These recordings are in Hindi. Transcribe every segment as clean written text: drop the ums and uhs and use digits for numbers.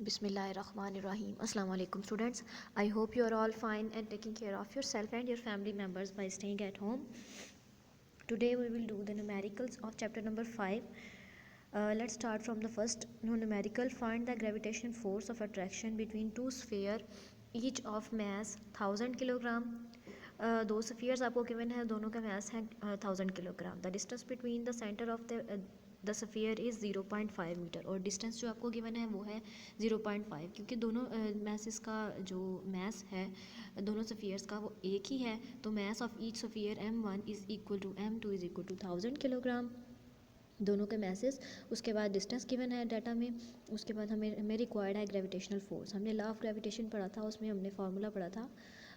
Bismillahirrahmanirrahim. Assalamu alaikum students. I hope you are all fine and taking care of yourself and your family members by staying at home. Today we will do the numericals of chapter number 5. Let's start from the first numerical. Find the gravitational force of attraction between two spheres each of mass 1000 kilogram. दो स्फीयर्स आपको गिवन है, दोनों का मैस है 1000 kilogram. The distance between the centre of the sphere is 0.5 metre. और डिस्टेंस जो आपको गिवन है वो है 0.5, क्योंकि दोनों मैसेस का जो मैस है दोनों स्फीयर्स का वो एक ही है, तो mass of each sphere m1 is equal to m2 is equal to 1000 kilogram. दोनों के मैसेज. उसके बाद डिस्टेंस गिवन है डाटा में. उसके बाद हमें रिक्वायर्ड है ग्रेविटेशनल फोर्स. हमने लॉ ऑफ ग्रेविटेशन पढ़ा था, उसमें हमने फार्मूला पढ़ा था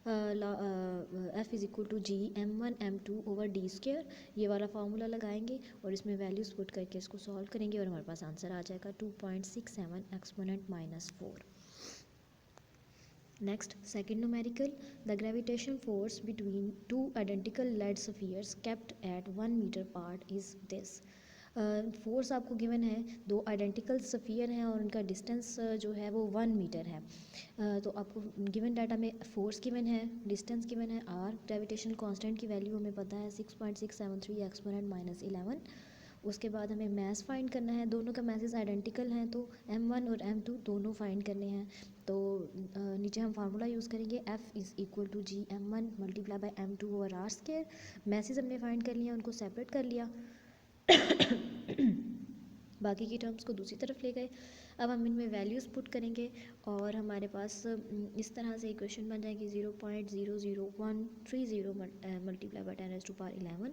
F is equal to G m1 m2 over D square. ये वाला फार्मूला लगाएंगे और इसमें वैल्यूज़ पुट करके इसको सॉल्व करेंगे और हमारे पास आंसर आ जाएगा 2.67 exponent -4. Next, second numerical. The gravitational force between two identical lead spheres kept at 1 meter apart is this. Force आपको गिवन है, दो आइडेंटिकल स्फीयर हैं और उनका डिस्टेंस जो है वो 1 मीटर है. तो आपको गिवन डाटा में फोर्स गिवन है, डिस्टेंस गिवन है r. ग्रेविटेशनल कांस्टेंट की वैल्यू हमें पता है 6.673 एक्सपोनेंट -11. उसके बाद हमें मैस फाइंड करना है. दोनों का मैसेज आइडेंटिकल हैं तो m1 और m2 दोनों फाइंड करने हैं. तो नीचे हम फार्मूला यूज़ करेंगे F is equal to G m1 multiply by m2 over r square. Masses हमने फाइंड कर लिया, उनको सेपरेट कर लिया. बाकी की टर्म्स को दूसरी तरफ ले गए. अब हम इनमें वैल्यूज़ पुट करेंगे और हमारे पास इस तरह से इक्वेशन बन जाएगी 0.00130 मल्टीप्लाई बाई 10⁻11.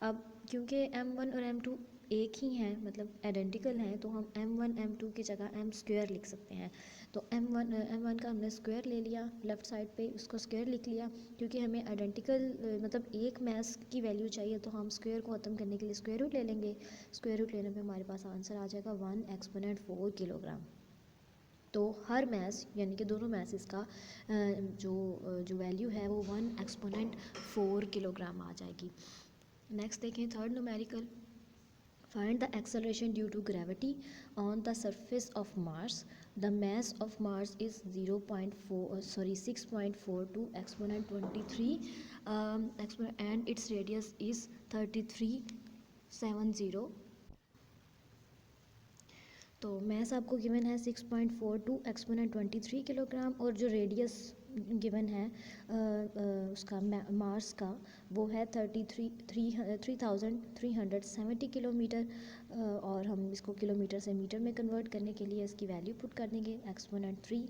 अब क्योंकि m1 और m2 एक ही हैं, मतलब आइडेंटिकल हैं, तो हम m1 m2 की जगह m स्क्वायर लिख सकते हैं. तो m1 का हमने स्क्वायर ले लिया, लेफ़्ट साइड पे उसको स्क्वायर लिख लिया. क्योंकि हमें आइडेंटिकल मतलब एक मैस की वैल्यू चाहिए, तो हम स्क्वायर को ख़त्म करने के लिए स्क्वायर रूट ले लेंगे. स्क्वायर रूट लेने पे हमारे पास आंसर आ जाएगा 1 एक्सपोनेंट 4 किलोग्राम. तो हर मैस यानी कि दोनों मैसेस का जो वैल्यू है वो 1 एक्सपोनेंट 4 किलोग्राम आ जाएगी. नेक्स्ट देखें third numerical. Find the acceleration due to gravity on the surface of Mars. The mass of Mars is 6.42 exponent 23 and its radius is 3370. तो मैस आपको गिवन है 6.42 एक्सपोनेंट 23 किलोग्राम और जो रेडियस गिवन है उसका मार्स का वो है 3370 किलोमीटर. और हम इसको किलोमीटर से मीटर में कन्वर्ट करने के लिए इसकी वैल्यू पुट कर देंगे एक्सपोनेंट 3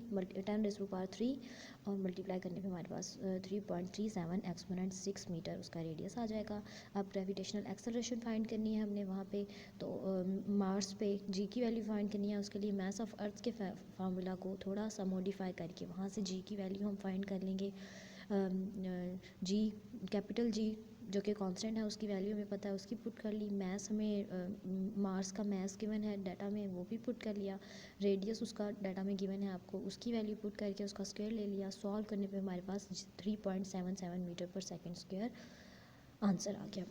10⁻³ और मल्टीप्लाई करने पे हमारे पास 3.37 एक्सपोनेंट 6 मीटर उसका रेडियस आ जाएगा. अब ग्रेविटेशनल एक्सेलरेशन फाइंड करनी है हमने वहाँ पे, तो मार्स पे जी की वैल्यू फाइंड करनी है. उसके लिए मैस ऑफ अर्थ के फार्मूला को थोड़ा सा मॉडिफाई करके वहाँ से जी की वैल्यू हम फाइंड कर लेंगे. जी कैपिटल जी जो कि कांस्टेंट है उसकी वैल्यू हमें पता है, उसकी पुट कर ली. मैस हमें मार्स का मैस गिवन है डाटा में, वो भी पुट कर लिया. रेडियस उसका डाटा में गिवन है आपको, उसकी वैल्यू पुट करके उसका स्क्वायर ले लिया. सॉल्व करने पे हमारे पास 3.77 मीटर पर सेकेंड स्क्वायर आंसर आ गया.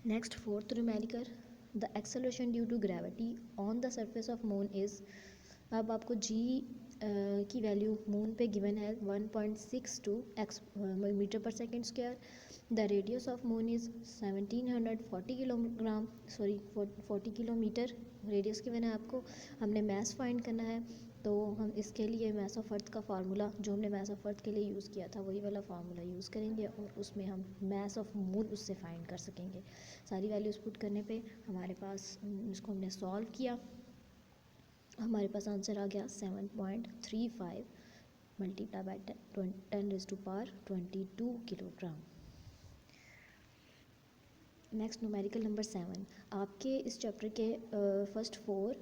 Next fourth numerical. The acceleration due to gravity on the surface of moon is. अब आपको जी की वैल्यू मून पे गिवन है 1.62 मीटर पर second square. The radius of moon is 1740 kilogram 40 kilometre radius given है आपको. हमने मैस फाइंड करना है, तो हम इसके लिए मैस ऑफ अर्थ का फार्मूला जो हमने मैस ऑफ अर्थ के लिए यूज़ किया था वही वाला फार्मूला यूज़ करेंगे और उसमें हम मैस ऑफ मून उससे फाइंड कर सकेंगे. सारी वैल्यूज़ पुट करने पे हमारे पास इसको हमने सॉल्व किया, हमारे पास आंसर आ गया 7.35 multiply by 10⁻22 kilogram. Next numerical number 7. आपके इस चैप्टर के फर्स्ट 4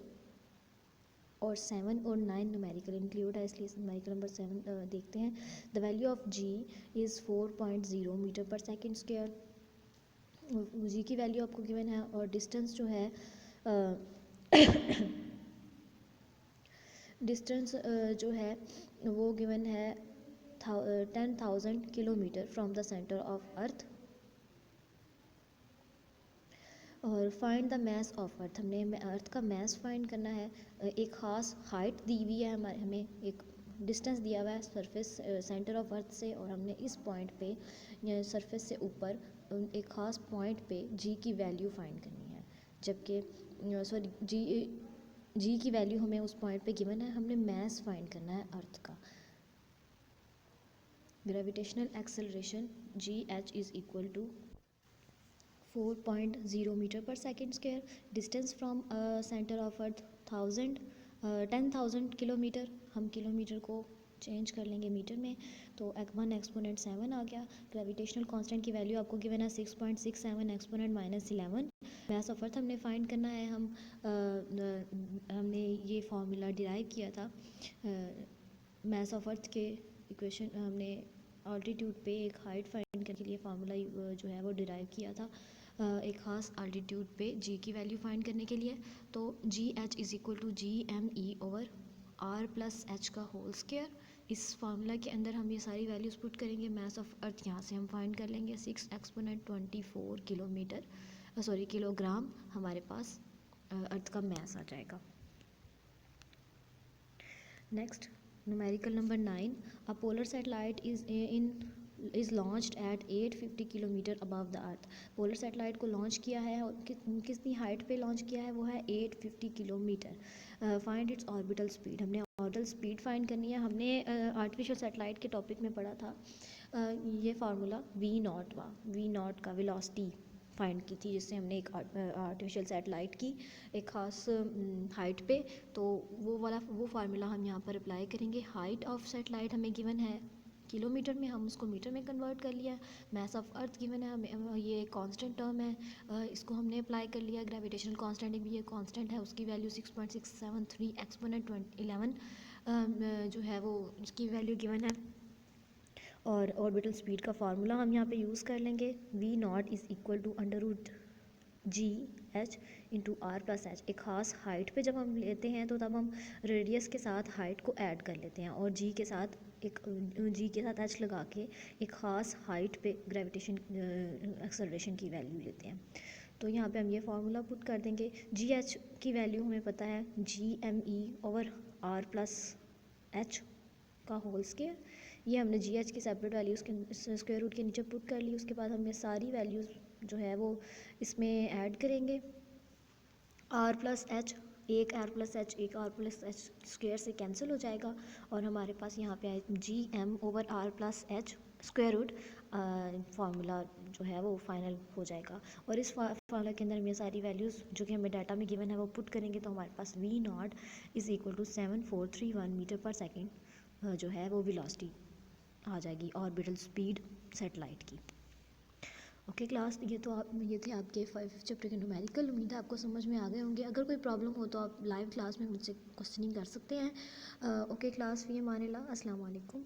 और 7 और 9 न्यूमेरिकल इंक्लूड है, इसलिए न्यूमेरिकल नंबर 7 देखते हैं. The value of G is 4.0 metre पर सेकेंड स्क्वायर. जी की वैल्यू आपको गिवन है और डिस्टेंस जो है डिस्टेंस जो है वो गिवन है 10,000 kilometre from the centre of earth. और find the mass of earth, हमने अर्थ का मैस फाइंड करना है। एक ख़ास हाइट दी हुई है हमारे, हमें एक डिस्टेंस दिया हुआ है सरफेस सेंटर ऑफ अर्थ से, और हमने इस पॉइंट पे सरफेस से ऊपर एक ख़ास पॉइंट पे जी की वैल्यू फाइंड करनी है। जबकि सॉरी जी की वैल्यू हमें उस पॉइंट पे गिवन है, हमने मैस फाइंड करना है अर्थ का। Gravitational acceleration GH is equal to 4.0 metre पर second square. Distance from centre of earth 10,000 kilometre. हम किलोमीटर को चेंज कर लेंगे मीटर में, तो 1 एक्सपोनेंट 7 आ गया। ग्रेविटेशनल कांस्टेंट की वैल्यू आपको गिवन है 6.67 एक्सपोनेंट -11। मैस ऑफ अर्थ हमने फाइंड करना है। हमने ये फार्मूला डिराइव किया था मैस ऑफ अर्थ के इक्वेशन, हमने ऑल्टीट्यूड पे एक हाइट फाइंड करने के लिए फार्मूला जो है वो डिराइव किया था एक ख़ास आल्टीट्यूड पे जी की वैल्यू फाइंड करने के लिए। तो GH is equal to GME/R+H का होल स्क्वायर। इस फार्मूला के अंदर हम ये सारी वैल्यूज़ पुट करेंगे। मैस ऑफ अर्थ यहाँ से हम फाइंड कर लेंगे 6 एक्सपोनेंट 24 किलोग्राम हमारे पास अर्थ का मैस आ जाएगा। Next, numerical number 9, a polar satellite is launched at 850 kilometre above the earth। Polar satellite को लॉन्च किया है और कितनी हाइट पे लॉन्च किया है, वो है 850 kilometre. Find its orbital speed, हमने ऑर्बिटल स्पीड फाइंड करनी है। हमने आर्टिफिशियल सैटेलाइट के टॉपिक में पढ़ा था ये फार्मूला V0 का वेलोसिटी फाइंड की थी, जिससे हमने एक आर्टिफिशियल सैटेलाइट की एक ख़ास हाइट पे, तो वो फार्मूला हम यहाँ पर अप्लाई करेंगे। हाइट ऑफ सैटेलाइट हमें गिवन है किलोमीटर में, हम उसको मीटर में कन्वर्ट कर लिया। मैस ऑफ अर्थ गिवन है हमें, ये कांस्टेंट टर्म है, इसको हमने अप्लाई कर लिया। ग्रेविटेशनल कांस्टेंट भी ये कांस्टेंट है, उसकी वैल्यू 6.673 एक्सपोनेंट 11 जो है वो उसकी वैल्यू गिवन है। और ऑर्बिटल स्पीड का फार्मूला हम यहाँ पे यूज़ कर लेंगे। V0 is equal to √GH into R+H। एक ख़ास हाइट पे जब हम लेते हैं तो तब हम रेडियस के साथ हाइट को ऐड कर लेते हैं, और G के साथ H लगा के एक ख़ास हाइट पे ग्रेविटेशन एक्सेलरेशन की वैल्यू लेते हैं। तो यहाँ पे हम ये फार्मूला पुट कर देंगे। GH की वैल्यू हमें पता है GME/R+H का होल स्क्वायर। ये हमने GH की सेपरेट वैल्यूज़ के स्क्वायर रूट के नीचे पुट कर ली। उसके बाद हमने सारी वैल्यूज़ जो है वो इसमें ऐड करेंगे। R+H, एक R+H स्क्वायर से कैंसिल हो जाएगा, और हमारे पास यहाँ पे आए GM/R+H स्क्वायर रूट। फार्मूला जो है वो फाइनल हो जाएगा, और इस फार्मूला के अंदर हम ये सारी वैल्यूज़ जो कि हमें डाटा में गिवन है वो पुट करेंगे, तो हमारे पास V0 is equal to 7431 metre पर सेकेंड जो है वो वेलोसिटी आ जाएगी ऑर्बिटल स्पीड सैटेलाइट की। ओके क्लास, ये थे आपके 5 चैप्टर के न्यूमेरिकल। उम्मीद है आपको समझ में आ गए होंगे। अगर कोई प्रॉब्लम हो तो आप लाइव क्लास में मुझसे क्वेश्चनिंग कर सकते हैं। ओके क्लास, फ़ी अमान अल्लाह, अस्सलाम वालेकुम।